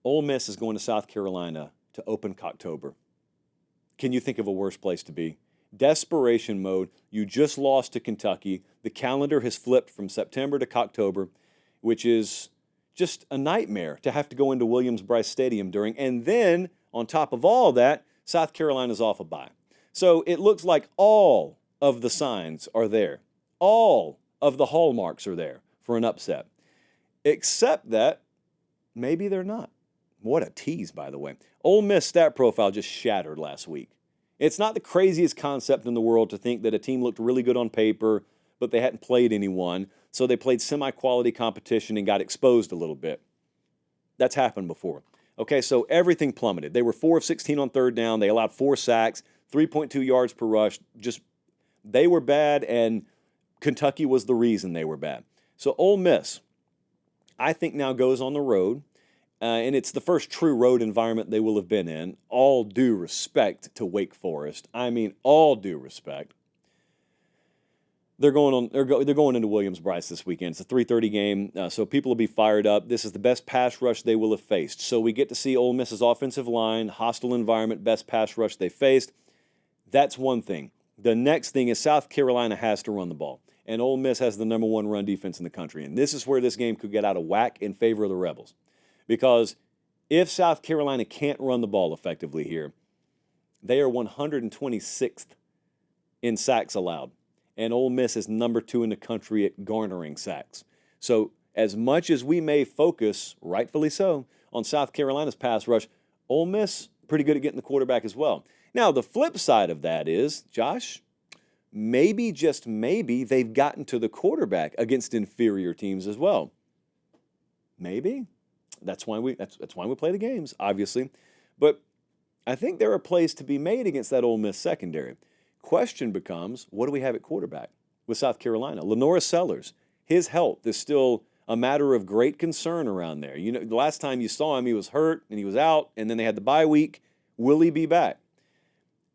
Ole Miss is going to South Carolina to open October. Can you think of a worse place to be? Desperation mode. You just lost to Kentucky. The calendar has flipped from September to October, which is just a nightmare to have to go into Williams-Brice Stadium during. And then, on top of all that, South Carolina's off a bye. So it looks like all of the signs are there. All of the hallmarks are there for an upset. Except that maybe they're not. What a tease, by the way. Ole Miss stat profile just shattered last week. It's not the craziest concept in the world to think that a team looked really good on paper, but they hadn't played anyone, so they played semi-quality competition and got exposed a little bit. That's happened before. Okay, so everything plummeted. They were 4 of 16 on third down. They allowed 4 sacks, 3.2 yards per rush. They were bad, and Kentucky was the reason they were bad. So Ole Miss, I think, now goes on the road. And it's the first true road environment they will have been in. All due respect to Wake Forest. I mean, all due respect. They're going into Williams-Brice this weekend. It's a 3:30 game, so people will be fired up. This is the best pass rush they will have faced. So we get to see Ole Miss's offensive line, hostile environment, best pass rush they faced. That's one thing. The next thing is South Carolina has to run the ball. And Ole Miss has the number 1 run defense in the country. And this is where this game could get out of whack in favor of the Rebels. Because if South Carolina can't run the ball effectively here, they are 126th in sacks allowed. And Ole Miss is number 2 in the country at garnering sacks. So as much as we may focus, rightfully so, on South Carolina's pass rush, Ole Miss pretty good at getting the quarterback as well. Now, the flip side of that is, Josh, maybe, just maybe, they've gotten to the quarterback against inferior teams as well. Maybe. That's why we play the games, obviously. But I think there are plays to be made against that Ole Miss secondary. Question becomes, what do we have at quarterback with South Carolina? Lenora Sellers, his health is still a matter of great concern around there. You know, the last time you saw him, he was hurt and he was out, and then they had the bye week. Will he be back?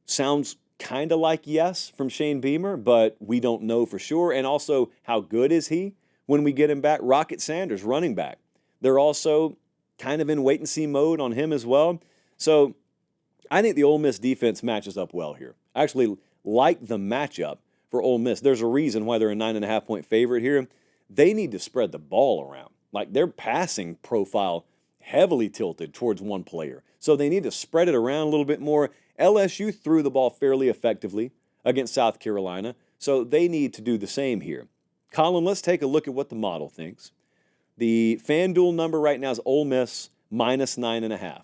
Sounds kind of like yes from Shane Beamer, but we don't know for sure. And also, how good is he when we get him back? Rocket Sanders, running back. They're also kind of in wait-and-see mode on him as well. So I think the Ole Miss defense matches up well here. I actually like the matchup for Ole Miss. There's a reason why they're a 9.5-point favorite here. They need to spread the ball around. Like, their passing profile heavily tilted towards one player. So they need to spread it around a little bit more. LSU threw the ball fairly effectively against South Carolina, so they need to do the same here. Colin, let's take a look at what the model thinks. The FanDuel number right now is Ole Miss minus 9.5.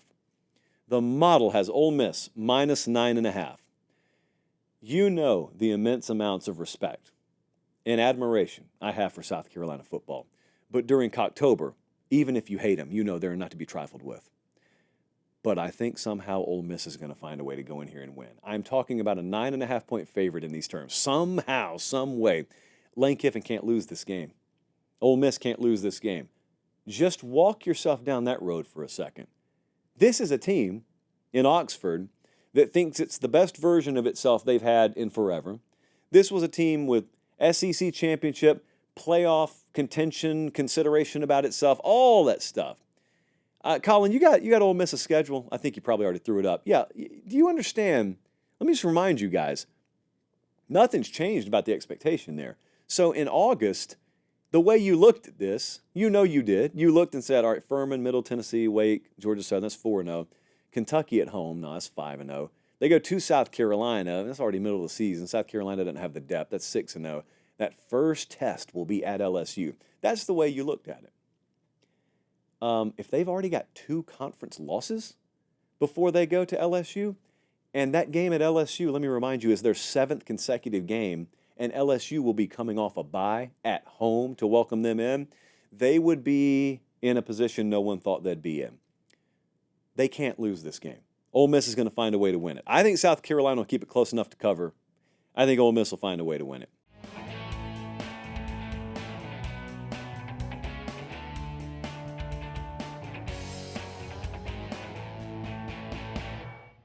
The model has Ole Miss minus 9.5. You know the immense amounts of respect and admiration I have for South Carolina football. But during October, even if you hate them, you know they're not to be trifled with. But I think somehow Ole Miss is going to find a way to go in here and win. I'm talking about a 9.5-point favorite in these terms. Somehow, some way, Lane Kiffin can't lose this game. Ole Miss can't lose this game. Just walk yourself down that road for a second. This is a team in Oxford that thinks it's the best version of itself they've had in forever. This was a team with SEC championship, playoff contention, consideration about itself, all that stuff. Colin, you got Ole Miss's schedule. I think you probably already threw it up. Yeah, do you understand? Let me just remind you guys, nothing's changed about the expectation there. So in August, the way you looked at this, you know you did. You looked and said, all right, Furman, Middle Tennessee, Wake, Georgia Southern, that's 4-0. Kentucky at home, no, that's 5-0. They go to South Carolina, that's already middle of the season. South Carolina doesn't have the depth, that's 6-0. That first test will be at LSU. That's the way you looked at it. If they've already got 2 conference losses before they go to LSU, and that game at LSU, let me remind you, is their 7th consecutive game, and LSU will be coming off a bye at home to welcome them in, they would be in a position no one thought they'd be in. They can't lose this game. Ole Miss is going to find a way to win it. I think South Carolina will keep it close enough to cover. I think Ole Miss will find a way to win it.